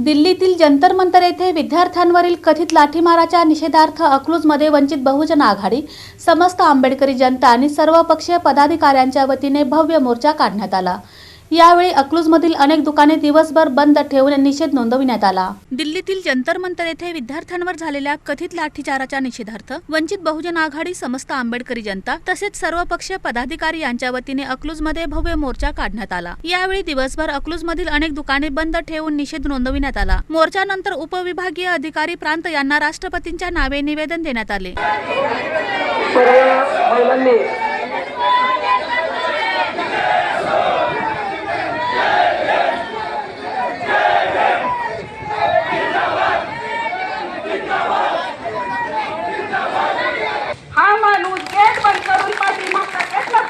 दिल्लीतील जंतर मंतर येथे विद्यार्थ्यांवरील कथित लाठीमाराच्या निषेधार्थ अकलूजमध्ये वंचित बहुजन आघाडी, समस्त आंबेडकरी जनता आणि सर्वपक्षीय पदाधिकाऱ्यांच्या वतीने भव्य मोर्चा काढण्यात आला। यावेळी अकलूजमधील अनेक दुकाने दिवसभर बंद ठेवून निषेध नोंदविण्यात आला। दिल्लीतील जंतर मंतर येथे विद्यार्थ्यांवर झालेल्या कथित लाठीचाराच्या निषेधार्थ वंचित बहुजन आघाडी, समस्त आंबेडकरी जनता तसेच सर्वपक्षीय पदाधिकारी यांच्या वतीने अकलूजमध्ये भव्य मोर्चा काढण्यात आला। यावेळी दिवसभर अकलूजमधील अनेक दुकाने बंद ठेवून निषेध नोंदविण्यात आला। मोर्चानंतर उपविभागीय अधिकारी प्रांत यांना राष्ट्रपतींच्या नावे निवेदन देण्यात आले।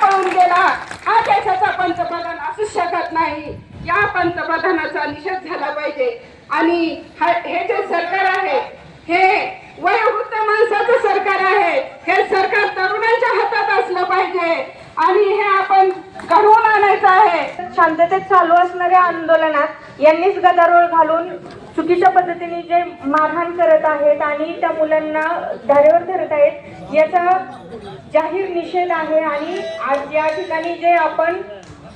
पळून गेला, हा देशाचा पंतप्रधान असू शकत नाही। या पंतप्रधानाचा निषेध झाला पाहिजे। आणि हे जे सरकार आहे हे वयोवृद्ध माणसाचं सरकार आहे। हे सरकार तरुणांच्या हातात असलं पाहिजे आणि हे आपण घडवून आणायचं आहे। शांततेत चालू असणाऱ्या आंदोलनात यांनीच गदारोळ घालून चुकीच्या पद्धतीने जे मारहाण करत आहेत आणि त्या मुलांना धारेवर धरत आहेत, याचा जाहीर निषेध आहे। आणि आज या ठिकाणी जे आपण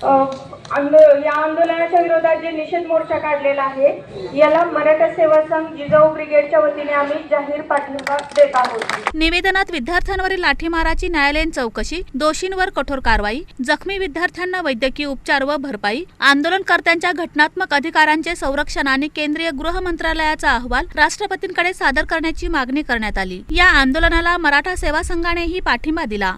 या आंदोलनाच्या विरोधात जे निषेध मोर्चा काढलेला आहे, याला मराठा सेवा संघ जिजाऊ ब्रिगेडच्या वतीने आम्ही जाहीर पाठिंबा देत आहोत। निवेदनात विद्यार्थ्यांवरील लाठीमाराची न्यायालयीन चौकशी, दोषींवर कठोर कारवाई, जखमी विद्यार्थ्यांना वैद्यकीय उपचार व भरपाई, आंदोलनकर्त्यांच्या घटनात्मक अधिकारांचे संरक्षण आणि केंद्रीय गृह मंत्रालयाचा अहवाल राष्ट्रपतींकडे सादर करण्याची मागणी करण्यात आली। या आंदोलनाला मराठा सेवा संघानेही पाठिंबा दिला।